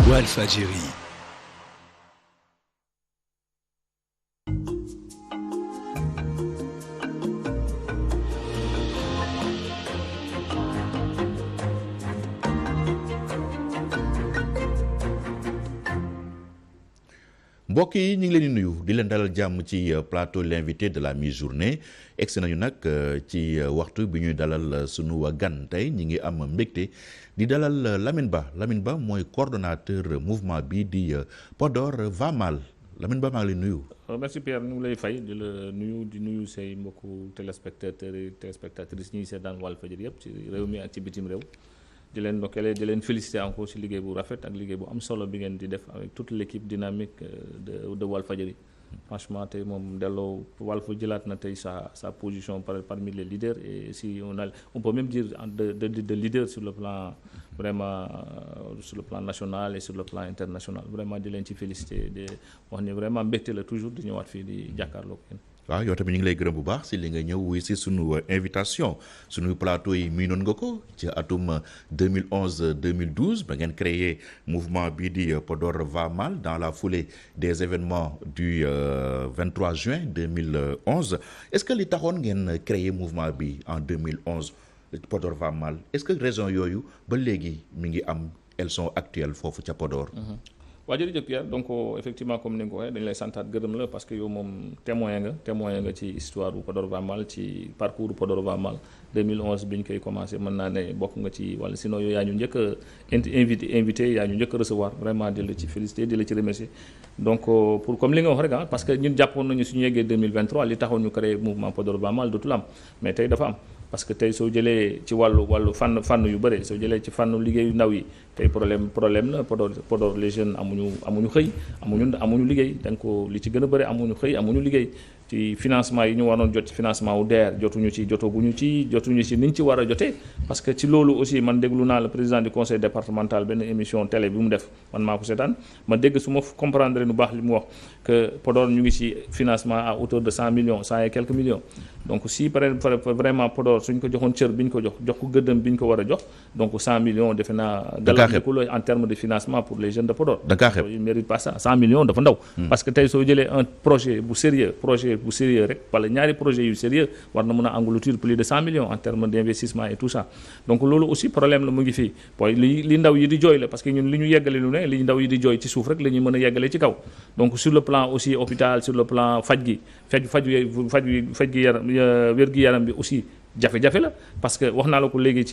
Walfadjri. mbokk yi ñu ngi leen di nuyu di leen dalal jàmm ci plateau l'invité de la mi-journée egsi nañu nag ci waxtu bi ñuy dalal sunu gan tey ñi ngi am mbégte di dalal Lamine Ba mooy coordonnateur mouvement bi di Podor va mal Lamine Ba maa ngi lay nuyu. merci Pierre ñu ngi lay fay di la nuyu di nuyu say mbokku téléspectateurs yi téléspectatrices ñi seetaan Walfadjri yëpp ci réew mi ak ci bitim réew. di leen ndokkale di leen féliciter encore ci liggéey bu rafet ak liggéey bu am solo bi ngeen di def avec toute l'équipe dynamique de Walfadjri franchement tey moom delloo Walf jëlaat na tey sa position parmi les leaders et si on peut même dire de leader sur le plan vraiment sur le plan national et sur le plan international vraiment di leen ci féliciter di wax ni vraiment mbégte la toujours di ñëwaat fii di jàkkaarloo ak yéen. waaw yow tamit ñu ngi lay gërëm bu baax si li nga ñëw wuy si sunu invitation sunu plateau yi miinoon nga ko ci atum 2011-2012 ba ngeen créé mouvement bii di Podor va mal dans la foulée des événements du 23 juin 2011 est-ce que li taxoon ngeen créé mouvement bi en 2011 Podor va mal est-ce que raison yooyu ba léegi mi ngi am elles sont actuelles foofu ca Podor. waaw jërëjëf Pierre donc effectivement comme ni nga ko waxee dañu lay santaat gërëm la parce que yow moom témoin nga ci histoire bu Podor va mal ci parcours bu Podor va mal 2011 bi ñu koy commencé mën naa ne bokk nga ci wala sinon yow yaa ñu njëkk a invité yaa ñu njëkk a recevoir vraiment di la ci féliciter di la ci remercier donc pour comme li nga wax rek parce que ñun jàppoon nañu suñu yeggee 2023 li taxoon ñu créé mouvement Podor va mal dootul am mais tey dafa am parce que tey soo jëlee ci wàllu fànn yu bëre soo jëlee ci fànn liggéeyu ndaw yi tey problème la Podor les jeunes amuñu xëy amuñu liggéey donc li ci gën a bëri amuñu xëy amuñu liggéey ci financement yi ñu waroon jot ci financement wu DER jotuñu ci niñ ci war a jotee parce que ci loolu aussi man déglu naa le président du conseil départemental benn émission télé bi mu def man maa ko seetaan ma dégg su ma comprendre nu baax li mu wax que Podor ñu ngi ci financement à hauteur de 100 millions 100 et quelques millions donc si vraiment Podor suñ ko joxoon cër bi ñu ko jox ko gëddëm bi ñu ko war a jox donc 100 millions defe naa galandiku la en termes de financement pour les jeunes de Podor il mérite pas ça 100 millions dafa ndaw parce que tey soo jëlee un projet bu sérieux rek wala ñaari projet yu sérieux war na mën a engloutir plus de 100 millions en termes d'investissement et tout ça donc loolu aussi problème la mu ngi fii booy li ndaw yi di jooy la parce que ñun li ñu yeggale lu ne li ndaw yi di jooy ci suuf rek la ñuy mën a yeggale ci kaw donc sur le plan aussi hôpital sur le plan faj gi wér-gi-yaram bi aussi jafe-jafe la parce que wax naa la ko léegi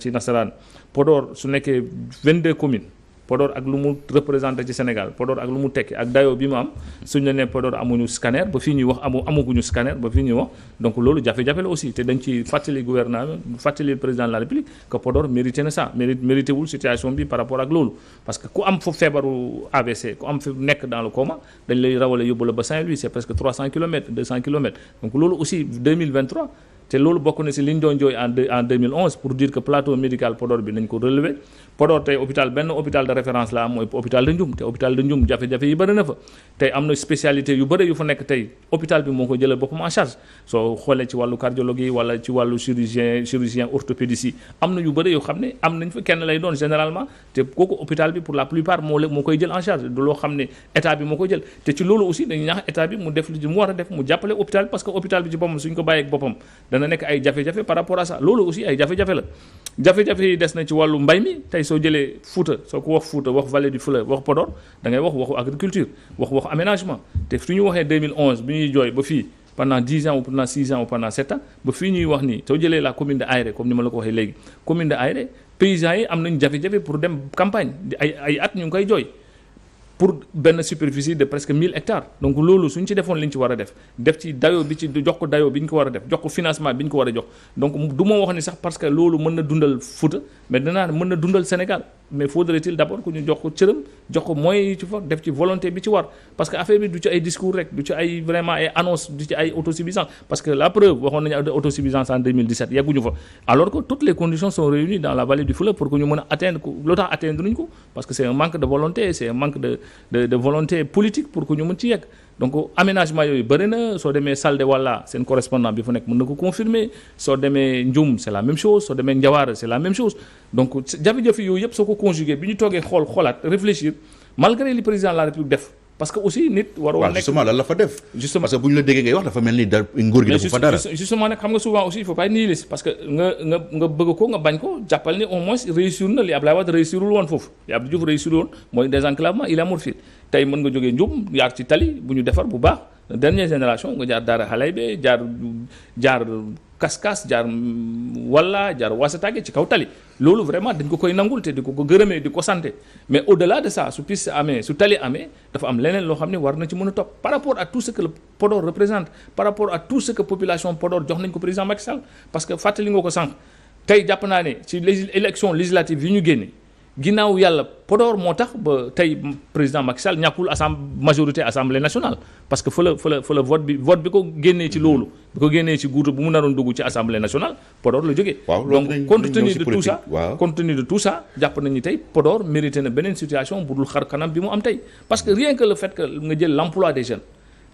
ci nasaraan Podor su nekkee 22 communes Podor ak lu mu représenté ci Sénégal Podor ak lu mu tekki ak dayoo bi mu am suñu la nee Podor amuñu scanner ba fii ñuy wax amaguñu scanner ba fii ñuy wax donc loolu jafe-jafe la aussi te dañ ci fàttali gouvernement fàttali président de la République que Podor mérité na ça mérité wul situation bi par rapport ak loolu parce que ku am fa feebaru AVC ku am fa nekk dans le coma dañ lay rawale yóbbu la ba Saint-Louis c'est presque 300 kilomètres 200 kilomètres donc loolu aussi 2023 te loolu bokk na si li ñu doon jooy en 2011 pour dire que plateau médical Podor bi nañ ko relever Podor tey benn hôpital de référence la am mooy hôpital de Ndioum te hôpital de Ndioum jafe-jafe yi bëri na fa tey am na spécialité yu bëri yu fa nekk tey hôpital bi moo ko jëlee boppam en charge soo xoolee ci wàllu cardiologie wala ci wàllu chirurgien orthopédiste yi am na yu bëri yoo xam ne am nañ fa kenn lay doon généralement te kooku hôpital bi pour la plupart moo koy jël en charge du loo xam ne état bi moo koy jël te ci loolu aussi dañu ñaax état bi mu def li mu war a def mu jàppale hôpital bi parce que hôpital bi ci boppam suñ ko bàyyee ak boppam dana nekk ay jafe-jafe par rapport à ça loolu aussi ay jafe-jafe la jafe-jafe yi des na ci wàllu mbay mi tey soo jëlee Fouta soo ko wax Fouta wax vallée du fleuve wax Podor da ngay waxu agriculture wax aménagement te su ñu waxee 2011 bi ñuy jooy ba fii pendant 10 ans ou pendant 6 ans ou pendant 7 ans ba fii ñuy wax nii soo jëlee la commune de Aéré comme ni ma la ko waxee léegi commune de Aéré paysans yi am nañ jafe-jafe pour dem campagne ay at ñu ngi koy jooy pour benn superficie de presque 1000 hectares donc loolu suñ ci defoon li ñu ci war a def ci dayoo bi ci jox ko dayoo bi ñu ko war a def jox ko financement bi ñu ko war a jox donc du ma wax ni sax parce que loolu mën na dundal Fouta mais danaa mën na dundal Sénégal mais faudrait-il d'abord que ñu jox ko cëram jox ko moyens yi ci fa def ci volonté bi ci war parce que affaire bi du ci ay discours rek du ci ay vraiment ay annonce du ci ay autosuffisance parce que la preuve waxoon nañu autosuffisance en 2017 yegguñu fa alors que toutes les conditions sont réunies dans la vallée du fleuve pour que ñu mën a atteindre ko loo tax atteindre ñu ko parce que c'est un manque de volonté c'est un manque de volonté politique pour que ñu mën ci yegg donc aménagement yooyu bëri na soo demee Salde wala seen correspondant bi fa nekk mën na ko confirmer soo demee Ndioum c'est la même chose soo demee Ndiawar c'est la même chose donc jafe-jafe yooyu yëpp soo ko conjugué bi ñu toogee xoolaat réfléchir malgré li président de la République def parce que aussi nit waroo nekk justement lan la fa def. justement parce que bu ñu la déggee ngay wax dafa mel ni da nguur gi defu fa dara. justement nag xam nga souvent aussi il faut pas être nihiliste parce que nga bëgg ko nga bañ ko jàppal ni au moins réussir na li Abdoulaye Wade réussirul woon foofu li Abdou Diouf réussirul woon mooy désenclavement il amour fil tey mën nga jógee Ndioum yaar ci tali bu ñu defar bu baax dernière génération nga jaar Daara Xalaybe jaar Kaskas jaar wala jaar Wasatage ci kaw tali loolu vraiment dañ ko koy nangul te di ko gërëmee di ko santé mais au-delà de ça su piste amee su tali amee dafa am leneen loo xam ne war na ci mën a topp par rapport à tout ce que le Podor représente par rapport à tout ce que population Podor jox nañ ko président Macky Sall parce que fàttali nga ko sànq tey jàpp naa ne ci élection législative yi ñu génne ginnaaw yàlla Podor moo tax ba tey président Macky Sall ñàkkul majorité assemblée nationale parce que fa la vote bi ko génnee ci loolu bi ko génnee ci guutu bu mu naroon dugg ci assemblée nationale Podor la jógee donc compte tenu de tout ça jàpp nañu tey Podor mérité na beneen situation bu dul xar kanam bi mu am tey parce que rien que le fait que nga jël l'emploi des jeunes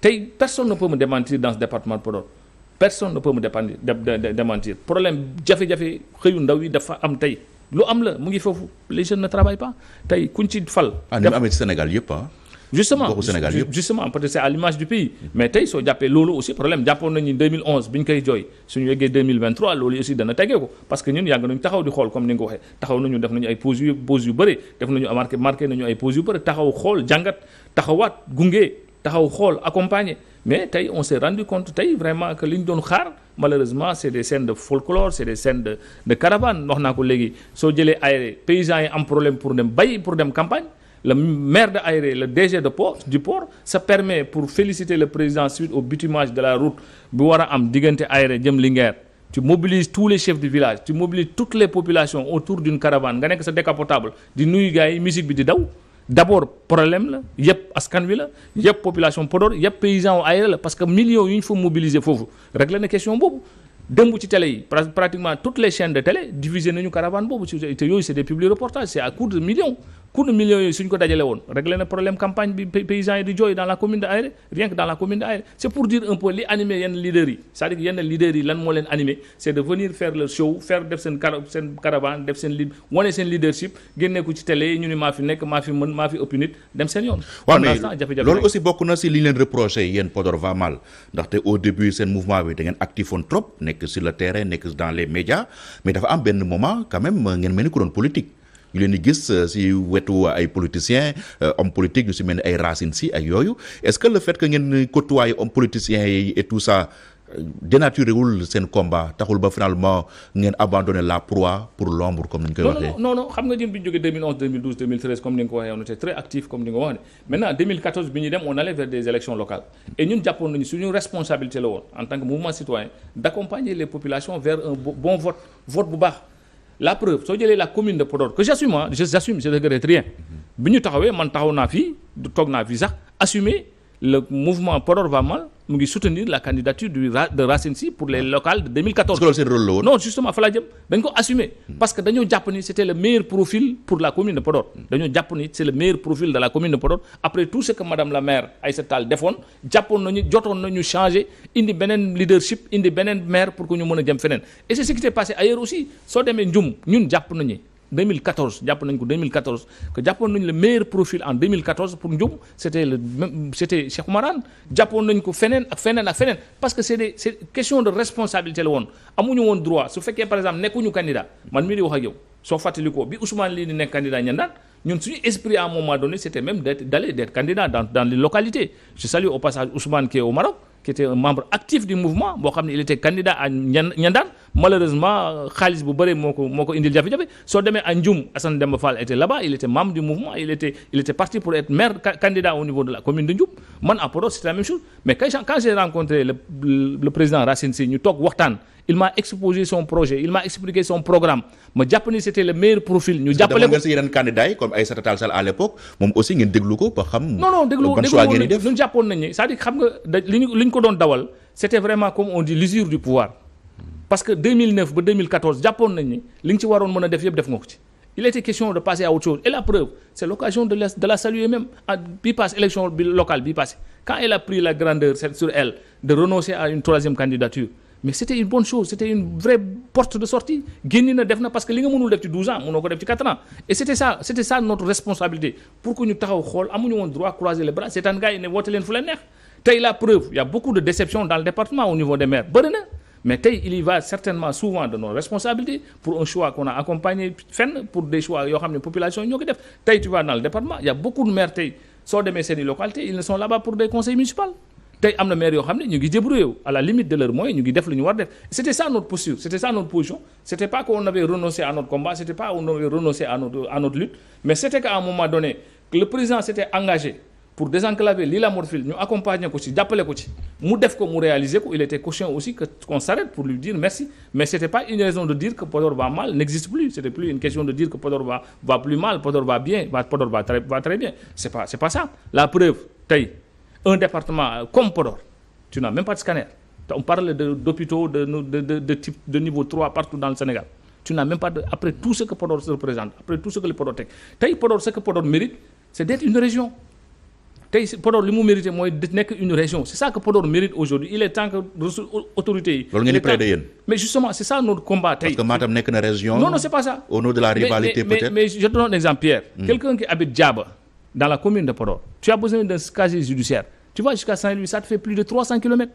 tey personne ne peut me démentir dans ce département de Podor personne ne peut me démentir problème jafe-jafe xëyu ndaw yi dafa am tey lu am la mu ngi foofu les jeunes ne travaillent pas tey kuñ ci fal. ni mu amee ci Sénégal yëpp justement peut-être c'est à l'image du pays mais tey soo jàppee loolu aussi problème jàppoon nañu 2011 bi ñu koy jooy suñu yeggee 2023 loolu aussi dana tegee ko parce que ñun yàgg nañu taxaw di xool comme ni nga ko waxee taxaw nañu def nañu ay pause yu bëri def nañu marqué nañu ay pause yu bëri taxaw xool jàngat taxawaat gunge taxaw xool accompagner mais tey on s'est rendu compte tey vraiment que li ñu doon xaar malheureusement c'est des scènes de folklore c'est des scènes de caravane wax naa ko léegi soo jëlee Aéré paysans yi am problème pour dem bay pour dem campagne le maire de Aéré le DG du port ça permet pour féliciter le président suite au bitumage de la route bu war a am diggante Aéré jëm Linguère tu mobilises tous les chefs du village tu mobilises toutes les populations autour d'une caravane nga nekk sa décapotable di nuyu gars yi musique bi di daw d'abord problème la yëpp askan wi la yëpp population Podor yëpp paysan wu Aéré la parce que millions yu ñu fa mobiliser foofu régler na question boobu démb ci télé yi pratiquement toutes les chaînes de télé diffusé nañu caravane boobu te yooyu c'est des publics reportages c'est à coût de millions yooyu suñ ko dajale woon réglé na problème campagne bi paysans yi di jooy dans la commune de Aéré rien que dans la commune de Aéré c'est pour dire un peu li animé yenn leaders yi c'est-à-dire yenn leaders yi lan moo leen animé c'est de venir faire leur show faire def seen caravane def seen wane seen leadership génnee ko ci télé yi ñu ni maa fi nekk maa fi mën maa fi ëpp nit dem seen yoon. waaw mais loolu aussi bokk na si li leen reproché yéen Podor va mal ndaxte au début seen mouvement bi da ngeen actifoon trop nekk sur le terrain nekk dans les médias mais dafa am benn moment quand même ngeen mel ni ku doon politique. ñu leen di gis si wetu ay politiciens hommes politiques yu si mel ni ay Racine Sy ak yooyu est-ce que le fait que ngeen côtoyer hommes politiciens yi et tout ça dénaturé wul seen combat taxul ba finalement ngeen abandonner la proie pour l'ombre comme ni ñu koy waxee. non xam nga ñun bi ñu jógee 2011 2012 2013 comme ni nga ko waxee on était très actifs comme ni nga ko waxee maintenant 2014 bi ñuy dem on allait vers des élections locales et ñun jàppoon nañu suñu responsabilité la woon en tant que mouvement citoyen d'accompagner les populations vers un bon vote bu baax. La preuve soo jëlee la commune de Podor que j'assume je regrette rien bi ñu taxawee man taxaw naa fii toog naa fii sax assumer le mouvement Podor va mal mu ngi soutenir la candidature de Racine Sy pour les locales de 2014. est-ce que seen rôle la woon. Non justement fa laa jëm dañ ko assumer parce que dañoo jàpp ni c'était le meilleur profil pour la commune de Podor dañoo jàpp ni c'est le meilleur profil de la commune de Podor après tout ce que madame la maire Aïssata Tall defoon jotoon nañu changer indi beneen leadership indi beneen maire pour que ñu mën a jëm feneen et c'est ce qui s'est passé ailleurs aussi soo demee Ndioum ñun jàpp nañu 2014 jàpp nañ ko 2014 que jàppoon nañu le meilleur profil en 2014 pour Ndioum c'était Cheikh Oumarane jàppoon nañ ko feneen parce que c'est question de responsabilité la woon amuñu woon droit su fekkee par exemple nekkuñu candidat man mii di wax ak yow soo fàttalikoo bi Ousmane lii di nekk candidat ñandaan ñun suñu esprit à un moment donné c'était même d'aller d'être candidat dans les localités je salue au passage Ousmane qui est au Maroc qui était un membre actif du mouvement boo xam ne il était candidat à Niandane malheureusement xaalis bu bëri moo ko indil jafe-jafe soo demee à Ndioum Assane Demba Fall était là-bas il était membre du mouvement il était parti pour être maire candidat au niveau de la commune de Ndioum man à Podor c'était la même chose mais quand j'ai rencontré le président Racine Sy ñu toog waxtaan il m'a exposé son projet il m'a expliqué son programme ma jàpp ni c'était le meilleur profil ñu jàppale ko si yeneen candidats yi comme Aïssata Tall Sall à l'époque moom aussi ngeen déglu ko ba xam non déglu ñun jàppoon nañ ne c'est-à-dire xam nga li ñu ko doon dawal c'était vraiment comme on dit l'usure du pouvoir parce que 2009 ba 2014 jàppoon nañ ni li nga ci waroon mën a def yëpp def nga ko ci il était question de passer à autre chose et la preuve c'est l'occasion de la saluer même bi passe élection locale bi passé quand elle a pris la grandeur sur elle de renoncer à une troisième candidature mais c'était une bonne chose c'était une vraie porte de sortie génn na def na parce que li nga mënul def ci 12 ans mënoo ko def ci 4 ans et c'était ça notre responsabilité pour que ñu taxaw xool amuñu woon droit croiser les bras seetaan gars yi ne woote leen fu leen neex tey la preuve il y a beaucoup de déceptions dans le département au niveau des maires bëri na mais tey il y va certainement souvent de nos responsabilités pour un choix qu'on a accompagné fenn pour des choix yoo xam ne population yi ñoo ko def tey tu vas dans le département il y a beaucoup de maires tey soo demee seeni localités ils ne sont là-bas pour des conseils municipaux tey am na maires yoo xam ne ñu ngi débrouillé à la limite de leurs moyens ñu ngi def lu ñu war def c'était ça notre posture c'était ça notre position c'était pas qu'on avait renoncé à notre combat c'était pas qu'on avait renoncé à notre lutte mais c'était qu'à un moment donné que le président s'était engagé pour désenclaver l'île à Morphil ñu accompagner ko ci jàppale ko ci mu def ko mu réaliser ko il était conscient aussi que qu'on s'arrête pour lui dire merci mais c'était pas une raison de dire que Podor va mal n'existe plus c'était plus une question de dire que Podor va plus mal Podor va bien Podor va très bien c'est pas ça la preuve tey un département comme Podor tu n'as même pas de scanner on parle d'hôpitaux de type de niveau 3 partout dans le Sénégal tu n'as même pas après tout ce que Podor se représente après tout ce que le Podor teg tey Podor ce que Podor mérite c'est d'être une région tey Podor li mu mérité mooy nekk une région c'est ça que Podor mérite aujourd'hui il est temps que autorités yi loolu ngeen di plaider yéen mais justement c'est ça notre combat tey parce que Matam nekk na région non c'est pas ça au nom de la rivalité peut-être mais je te donne un exemple Pierre quelqu'un qui habite Diaba dans la commune de Podor tu as besoin d'un casier judiciaire tu vas jusqu'à Saint-Louis ça te fait plus de 300 kilomètres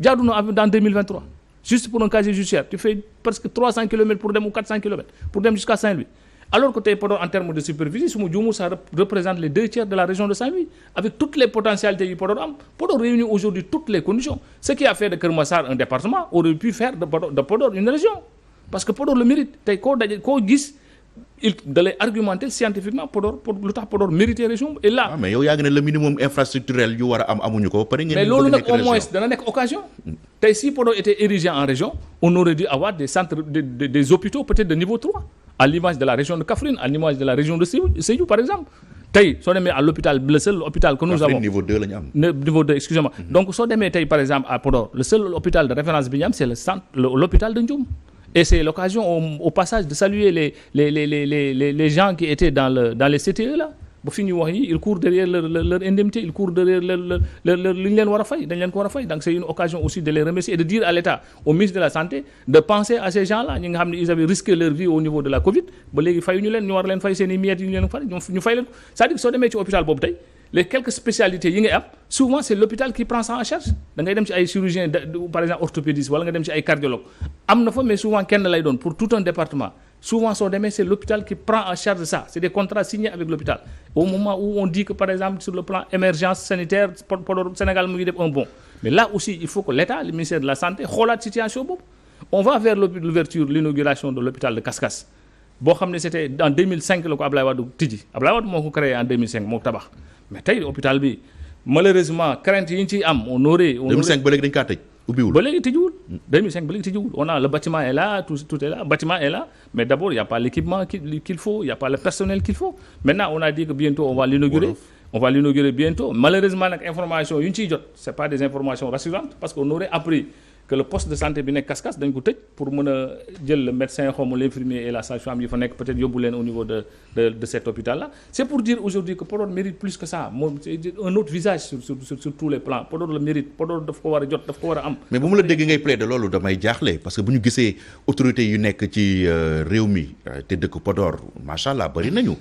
jaadu na dans 2023 juste pour un casier judiciaire tu fais presque 300 kilomètres pour dem ou 400 kilomètres pour dem jusqu'à Saint-Louis alors que tey Podor en termes de superficie su ma juumul ça représente les 2 tiers de la région de Saint-Louis avec toutes les potentialités yu Podor am Podor réunit aujourd'hui toutes les conditions ce qui a fait de Keur Massar un département aurait pu faire de Podor une région parce que Podor le mérite tey koo gis il da lay argumenter scientifiquement Podor lu tax Podor mérité région et là. mais yow yaa ngi ne le minimum infrastructurel yu war a am amuñu ko. pare ngeen mais loolu nag au moins dana nekk occasion. tey si Podor était érigé en région on aurait dû avoir des centres des hôpitaux peut-être de niveau 3 à l'image de la région de Kaffrine à l'image de la région de Sédhiou par exemple. tey soo demee à l'hôpital le seul hôpital que nous avons niveau 2 la ñu am. niveau 2 excusez-moi. donc soo demee tey par exemple à Podor le seul hôpital de référence bi ñu am c'est le centre l'hôpital de Ndioum. Et c'est l'occasion au passage de saluer les gens qui étaient dans les CTE là ba fi ñu wax yi ils courent derrière leur indemnité ils courent derrière leur li ñu leen war a fay dañ leen ko war a fay donc c'est une occasion aussi de les remercier et de dire à l'État au ministre de la Santé de penser à ces gens là ñi nga xam ne ils avaient risqué leur vie au niveau de la Covid ba léegi fayu ñu leen ñu war leen fay seen i miettes yu ñu leen fay ñu fay leen ko c'est-à-dire que soo demee ci hôpital boobu tey les quelques spécialités yi ngay am souvent c'est l'hôpital qui prend ça en charge da ngay dem ci ay chirurgiens par exemple orthopédiste wala nga dem ci ay cardiologue am na fa mais souvent kenn lay doon pour tout un département souvent soo demee c'est l'hôpital qui prend en charge ça c'est des contrats signés avec l'hôpital au moment où on dit que par exemple sur le plan émergence sanitaire Podor Sénégal mu ngi def un bond mais là aussi il faut que l'État le ministère de la Santé xoolaat situation boobu on va vers l'inauguration de l'hôpital de Kaskas boo xam ne c'était en 2005 la ko Ablaye Wade tijji Ablaye Wade moo ko créé en 2005 moo ko tabax mais tey hôpital bi malheureusement crainte yi ñu ciy am on aurait 2005 ba léegi dañu kaa tëj ubbiwul ba léegi tëjuwul 2005 ba léegi tëjuwul on a le bâtiment est là tout est là bâtiment est là mais d'abord il y a pas l'équipement qu'il faut il y a pas le personnel qu'il faut maintenant on a dit que bientôt on va l'inaugurer bientôt malheureusement nag information yu ñu ciy jot c'est pas des informations rassurantes parce qu'on aurait appris que le poste de santé bi nekk Kaskas dañ ko tëj pour mën a jël le médecin xawma l'infirmier et la sage-femme yi fa nekk peut-être yóbbu leen au niveau de cet hôpital là c'est pour dire aujourd'hui que Podor mérite plus que ça moom c'est un autre visage sur tous les plans Podor le mérite Podor daf ko war a jot daf ko war a am. mais bu mu la dégg ngay plaider loolu damay jaaxle parce que bu ñu gisee autorités yu nekk ci réew mi te dëkk Podor macha allah bari nañu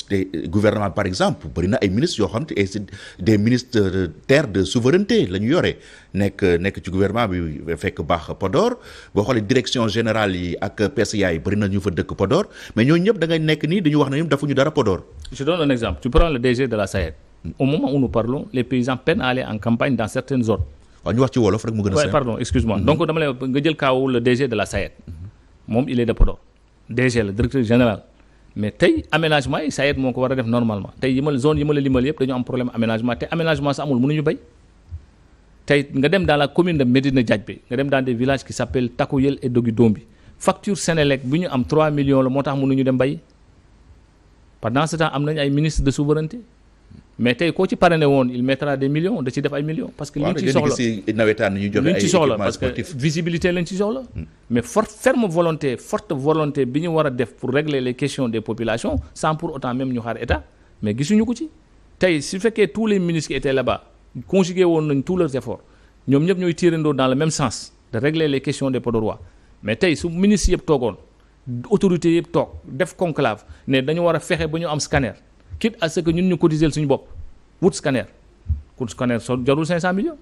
te gouvernement par exemple bari na ay ministres yoo xam te c'est des ministres terre de souveraineté la ñu yore nekk ci gouvernement bi. fekk baax Podor boo xoolee direction générale yi ak PCA yi bari na ñu fa dëkk Podor mais ñooñu ñëpp da ngay nekk nii dañu wax ne ñoom dafuñu dara Podor. Je donne un exemple tu prends le DG de la SAED au moment où nous parlons les paysans peinent à aller en campagne dans certaines zones. waaw ñu wax ci wolof rek mu gën a simple. pardon excuse-moi donc dama lay nga jël kaawu le DG de la SAED moom il est de Podor DG le directeur général mais tey aménagement yi SAED moo ko war a def normalement tey zone yi ma la limal yëpp dañu am problème aménagement te aménagement sa amul mënuñu bay. tey nga dem dans la commune de Médina Diadjbé nga dem dans des villages qui s'appellent Takouyel et Dogi Dombi facture Sénélec bi ñu am 3 millions la moo tax mënuñu dem bay pendant ce temps am nañu ay ministres de souveraineté mais tey koo ci parrainé woon il mettra des millions da ci def ay millions. parce que li ñu ci soxla li ñu ci soxla parce que visibilité lañ ci soxla. mais forte volonté bi ñu war a def pour régler les questions des populations sans pour autant même ñu xaar état mais gisuñu ko ci. tey su fekkee tous les ministres qui étaient là-bas conjugué woon nañ tous leurs efforts ñoom ñëpp ñooy tirandoo dans le même sens de régler les questions des Podorois mais tey su ministres yëpp toogoon autorités yëpp toog def conclave ne dañu war a fexe ba ñu am scanner. quitte à ce que ñun ñu cotiser suñu bopp wut scanner soo jarul 500 millions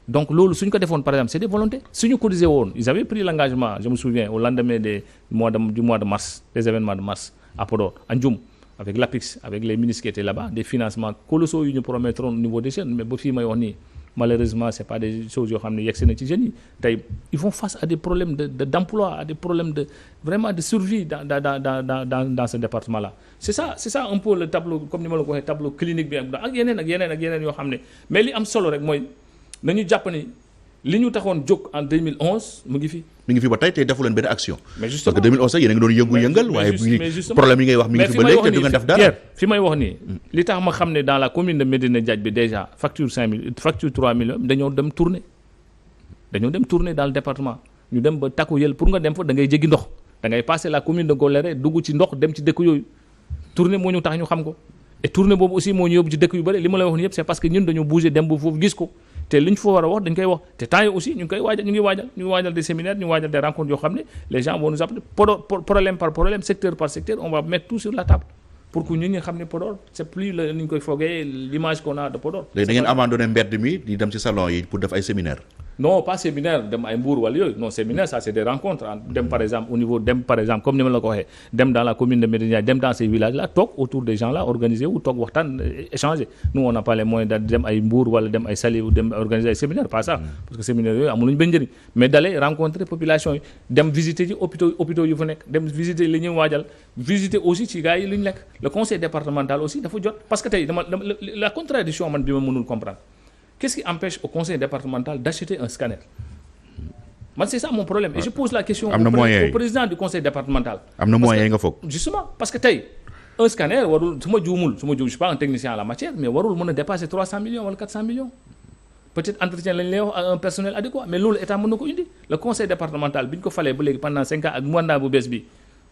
donc loolu suñ ko defoon par exemple c'est des volontés suñu cotiser woon ils avaient pris l'engagement je me souviens au lendemain du mois de mars des événements de mars à Podor à Ndioum avec l'APIX avec les ministres qui étaient là-bas des financements colossaux yu ñu promettront au niveau des jeunes mais ba fii may wax nii malheureusement c'est pas des choses yoo xam ne yegg na ci jeunes yi tey ils font face à des problèmes d'emploi à des problèmes de vraiment de survie dans ce département-là c'est ça un peu le tableau comme ni ma la ko waxee tableau clinique bi ak yeneen yoo xam ne mais li am solo rek mooy nañu jàpp ni li ñu taxoon jóg en 2011 mu ngi fi ba tey tey defu leen benn action. mais justement parce que 2011 sax yéen a ngi doon yëngu-yëngal. waaye problème yi ngay wax mi ngi fi ba léegi te du ngeen def dara. fi may wax nii li tax ma xam ne dans la commune de Médina Diagne bi déjà facture 3 millions dañoo dem tourner dans le département ñu dem ba takku yël pour nga dem fa da ngay jéggi ndox da ngay passer la commune de Goléré dugg ci ndox dem ci dëkk yooyu tourner moo ñu tax ñu xam ko et tourner boobu aussi moo ñu yóbbu ci dëkk yu bëri li ma lay wax nii yëpp c'est parce que ñun dañoo bouger dem ba foofu gis ko te li ñu fa war a wax dañ koy wax te temps yi aussi ñu ngi waajal des séminaires ñu ngi waajal des rencontres yoo xam ne les gens vont nous appeler problème par problème secteur par secteur on va mettre tout sur la table pour que ñun ñu xam ne Podor c'est plus ni ñu koy foogee l'image qu'on a de Podor. léegi da ngeen abandonné mbedd mi di dem ci salon yi pour def ay séminaires. non pas séminaire dem ay Mbour wala yooyu non séminaire ça c'est des rencontres dem par exemple au niveau dem par exemple comme ni ma la ko waxee dem dans la commune de Médina dem dans ces villages là toog autour des gens là organiser wu toog waxtaan échanger nous on n'a pas les moyens de dem ay Mbour wala dem ay Saly dem organiser ay séminaire pas ça parce que séminaire yooyu amuluñu benn njëriñ mais d'aller rencontrer population yi dem visiter ci hôpitaux yu fa nekk dem visiter li ñuy waajal visiter aussi ci gars yi li ñu lekk le conseil départemental aussi dafa jot parce que tey la contradiction man bi ma mënul comprendre qu'est-ce qui empêche au conseil départemental d'acheter un scanner? Man c'est ça mon problème et je pose la question au président du conseil départemental. am na moyen nga foog. Justement parce que tey un scanner warul su ma juumul je suis pas un technicien à la matière mais warul mën a dépasser 300 millions wala 400 millions. Peut-être entretien lañ lay wax à un personnel adéquat mais loolu état mën na ko indi le conseil départemental bi ñu ko falee ba léegi pendant 5 ans ak mandat bu bees bi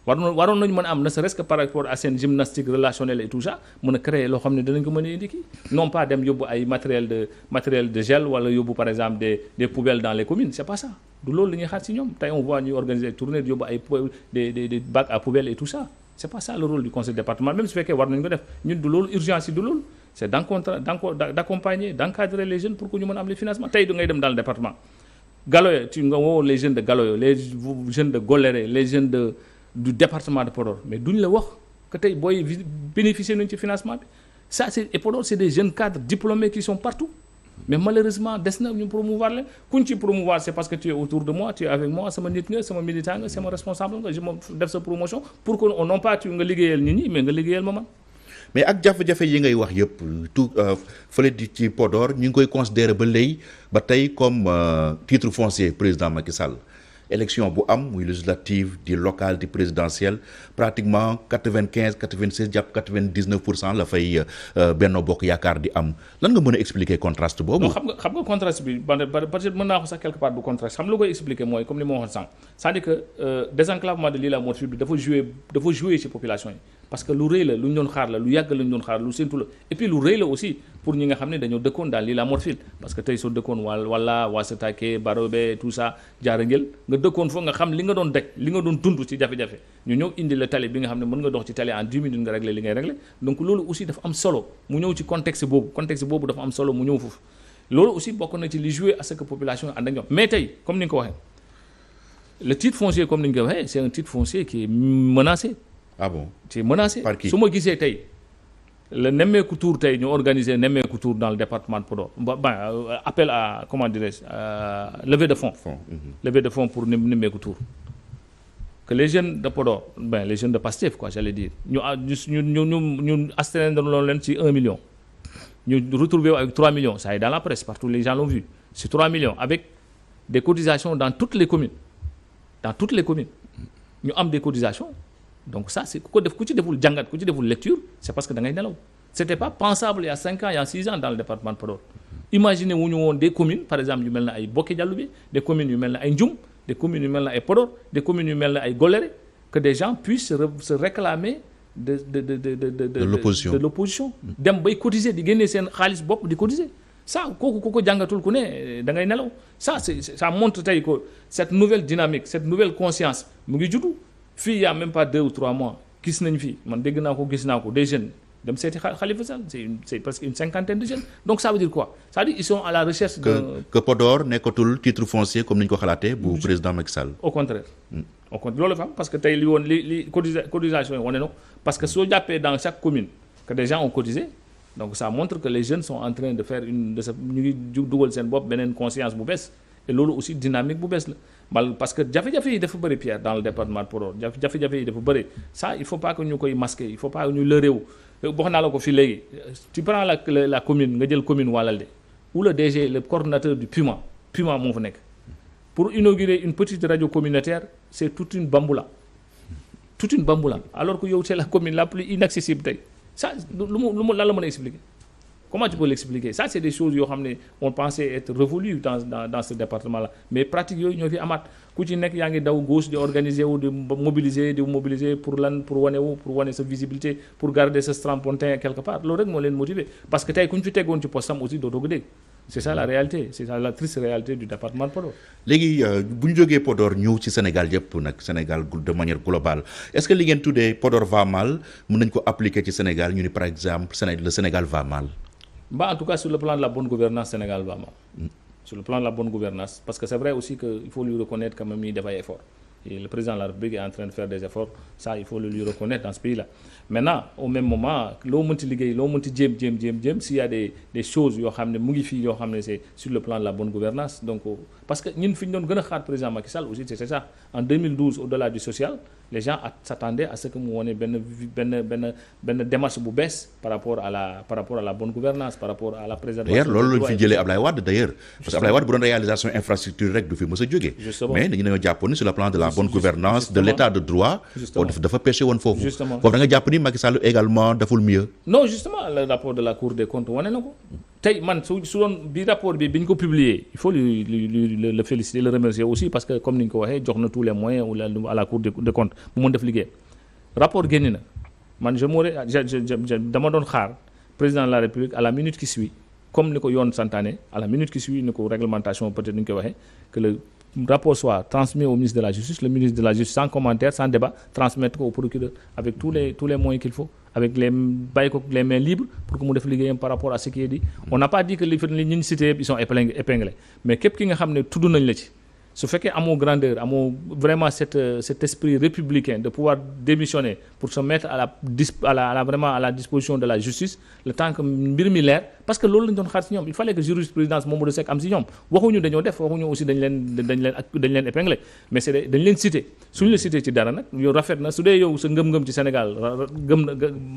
waroon nañu mën a am ne serait-ce que par rapport à seen gymnastique relationnelle et tout ça mën a créer loo xam ne danañ ko mën a indi kii non pas dem yóbbu ay matériel de gel wala yóbbu par exemple des poubelles dans les communes c'est pas ça du loolu la ñuy xaar ci ñoom tey on voit ñuy organiser tournée yóbbu ay des bacs à poubelles et tout ça c'est pas ça le rôle du conseil départemental même su fekkee war nañu ko def ñun du loolu urgence yi du loolu c'est d'accompagner d'encadrer les jeunes pour que ñu mën a am les financements tey du ngay dem dans le département Galoya tu nga woo les jeunes de Galoya les jeunes de Goléré les jeunes du département de Podor mais duñ la wax que tey booy bénéficier nañu ci financement bi ça c'est et Podor c'est des jeunes cadres diplômés qui sont partout mais malheureusement des na ñu promouvoir leen kuñ ci promouvoir c'est parce que tu es autour de moi tu es avec moi sama nit nga sama militant nga sama responsable nga je ma def sa promotion pour que non pas tu nga liggéeyal nit ñi mais nga liggéeyal ma man. mais ak jafe-jafe yi ngay wax yëpp tout fële di ci Podor ñu ngi koy considérer ba léegi ba tey comme titre foncier président Macky Sall. élection bu am muy législative di locale di présidentielle pratiquement 96 jàpp 99% la fay Benno Bokk Yaakaar di am lan nga mën a expliquer contraste boobu. non xam nga contraste bi peut-être mën naa ko sax quelque part du contraste xam nga lu koy expliquer mooy comme ni ma waxoon sànq c'est-à-dire que désenclavement de l'île à Morphil bi dafa jouer ci population yi parce que lu rëy la lu ñu doon xaar la lu yàgg la ñu doon xaar lu séntu la et puis lu rëy la aussi pour ñi nga xam ne dañoo dëkkoon dans l'île à Morphil parce que tey soo dëkkoon wala Ouassetake Barobe tout ça Diarengel nga dëkkoon foofu nga xam li nga doon daj li nga doon dund ci jafe-jafe ñu ñëw indi la tali bi nga xam ne mën nga dox ci tali en 10 minutes nga régler li ngay régler donc loolu aussi dafa am solo mu ñëw ci contexte boobu dafa am solo mu ñëw foofu loolu aussi bokk na ci li jouer à ce que population yi ànd ak ñoom mais tey comme ni nga ko waxee le titre foncier comme ni nga ko waxee c'est un titre foncier qui est menacé. Ah bon? C'est menacé. Par qui? su ma gisee tey le nemmeeku tour tey ñu organiser nemmeeku tour dans le département de Podor appel à comment dirais-je levée de fonds. Levée de fonds pour nemmeeku tour que les jeunes de Podor les jeunes de Pastef quoi j'allais dire ñu astreindre loolu leen ci 1 million ñu retrouver avec 3 millions ça est dans la presse partout les gens l'ont vu c'est 3 millions avec des cotisations dans toutes les communes ñu am des cotisations donc ça c'est ku ci deful jàngat ku ci deful lecture c'est parce que da ngay nelaw c'était pas pensable il y a 5 ans il y a 6 ans dans le département de Podor. Imaginez wuñu woon des communes par exemple yu mel na ay Boké Dialoubé, des communes yu mel na ay Ndioum, des communes yu mel na ay Podor, des communes yu mel na ay Goléré, que des gens puissent se réclamer de l'opposition dem bay cotiser di génnee seen xaalis bopp di cotiser. Ça kooku ku ko jàngatul ku ne da ngay nelaw. Ça montre tey que cette nouvelle dynamique, cette nouvelle conscience mu ngi juddu fii il y a même pas 2 ou 3 mois gis nañ fii man dégg naa ko gis naa ko des jeunes dem seeti Khalifa Sall c'est presque une 50aine de jeunes. Donc ça veut dire quoi? Ça veut dire ils sont à la recherche que Podor nekkatul titre foncier comme ni ñu ko xalaatee bu président Macky Sall. Au contraire. Au contraire loolu fa am parce que tey li woon li cotisation yi wane na ko parce que soo jàppee dans chaque commune que des gens ont cotisé donc ça montre que les jeunes sont en train de faire ñu ngi dugal seen bopp beneen conscience bu bees et loolu aussi dynamique bu bees la parce que jafe-jafe yi dafa bëri Pierre dans le département de Podor jafe-jafe yi dafa bëri ça il faut pas que ñu koy masquer il faut pas que ñu lëre wu wax naa la ko fii léegi tu prends la commune nga jël commune Walalde où le DG le coordonnateur du Puma moo fa nekk pour inaugurer une petite radio communautaire c'est toute une bamboula alors que yow c'est la commune la plus inaccessible tey ça lu mu lan la mën a expliquer comment tu peux l'expliquer ça c'est des choses yoo xam ne on pensait être révolues dans ce département là mais pratique yooyu ñoo fi amaat ku ci nekk yaa ngi daw gauche di organiser wu di mobiliser pour wane sa visibilité pour garder ce strapontin quelque part loolu rek moo leen motiver parce que tey ku ñu fi teggoon ci postam aussi dootoo ko dégg c'est ça la réalité c'est ça la triste réalité du département de Podor. léegi bu ñu jógee Podor ñëw ci Sénégal yëpp nag Sénégal de manière globale est-ce que li ngeen tuddee Podor va mal mën nañ ko appliquer ci Sénégal ñu ni par exemple le Sénégal va mal. En tout cas sur le plan de la bonne gouvernance Sénégal va mal. Sur le plan de la bonne gouvernance parce que c'est vrai aussi que il faut lui reconnaître quand même il def ay efforts et le président de la République est en train de faire des efforts ça il faut le lui reconnaître dans ce pays-là. Maintenant au même moment loo mënti liggéey loo mënti jéem s'il y a des choses yoo xam ne mu ngi fii yoo xam ne c'est sur le plan de la bonne gouvernance donc parce que ñun fi ñu doon gën a xaar président Macky Sall aussi c'est ça en 2012 au-delà du social les gens s'attendaient à ce que mu wone benn démarche bu bees par rapport à la bonne gouvernance par rapport à la préservation. D'ailleurs loolu lañu fi jëlee Ablaye Wade d'ailleurs parce que Ablaye Wade bu doon réalisation infrastructure rek du fi mës a jógee mais dañu ne jàpp ni sur le plan de la bonne gouvernance de l'état de droit dafa pêché woon foofu da nga jàpp ni Macky Sall également deful mieux. Non justement le rapport de la Cour des comptes wane na ko tey man su doon bi rapport bi ñu ko publier il faut le féliciter le remercier aussi parce que comme ni ñu ko waxee jox na tous les moyens à la Cour des comptes mu mën def liggéey rapport génn na man dama doon xaar président de la République à la minute qui suit comme ni ko yoon santaane à la minute qui suit ni ko réglementation peut-être ni ñu ko waxee que le rapport soit transmis au ministre de la Justice, le ministre de la Justice sans commentaire, sans débat, transmettre au procureur avec tous les moyens qu'il faut, avec les mains libres pour que mu def liggéeyam par rapport à ce qui est dit. On n'a pas dit que les ñi cités ils sont épinglés, mais képp ki nga xam ne tudd nañ la ci su fekkee amoo grandeur amoo vraiment cet esprit républicain de pouvoir démissionner pour se mettre vraiment à la disposition de la justice le temps que mbir mi leer parce que loolu lañ doon xaar ci ñoom il fallait que jurisprudence Mamadou Seck am ci ñoom waxuñu dañoo def waxuñu aussi dañ leen épinglé mais c'est dañ leen cité suñu la cité ci dara nag yow rafet na su dee yow sa ngëm-ngëm ci Sénégal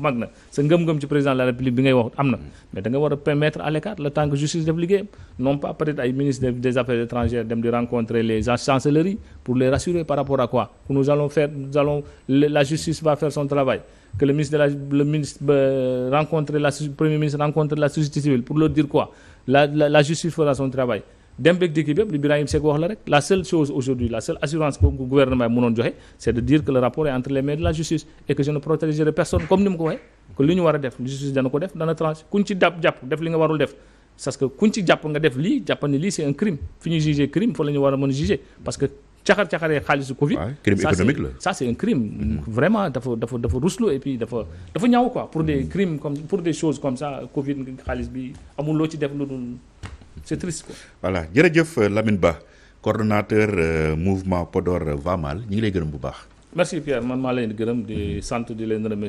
mag na sa ngëm-ngëm ci président de la République bi ngay wax am na mais da nga war a permettre à l'écart le temps que justice def liggéeyam non pas peut-être ay ministre des affaires étrangères dem di rencontrer les chancelleries pour les rassurer par rapport à quoi que la justice va faire son travail que le ministre rencontre premier ministre rencontre la société civile pour leur dire quoi la justice fera son travail dem beeg dikki bépp li Birahim Seck wax la rek la seule chose aujourd'hui la seule assurance que gouvernement mënoon joxe c'est de dire que le rapport est entre les mains de la justice et que je ne protégerai personne comme ni mu ko waxee que li ñu war a def justice dana ko def dana tranché kuñ ci jàpp def li nga warul def parce que kuñ ci jàpp nga def lii jàpp ni lii c'est un crime fi ñuy juger crime fa la ñu war a mën a juger parce que caxaree xaalisu Covid. crime économique la ça c'est un crime. Vraiment dafa ruslu et puis dafa ñaaw quoi pour des crimes comme pour des choses comme ça Covid xaalis bi amul loo ci def lu dul c'est triste quoi. Voilà jërëjëf Lamine Ba coordonnateur mouvement Podor va mal ñu ngi lay gërëm bu baax. Merci Pierre man maa leen di gërëm di sant di leen remercier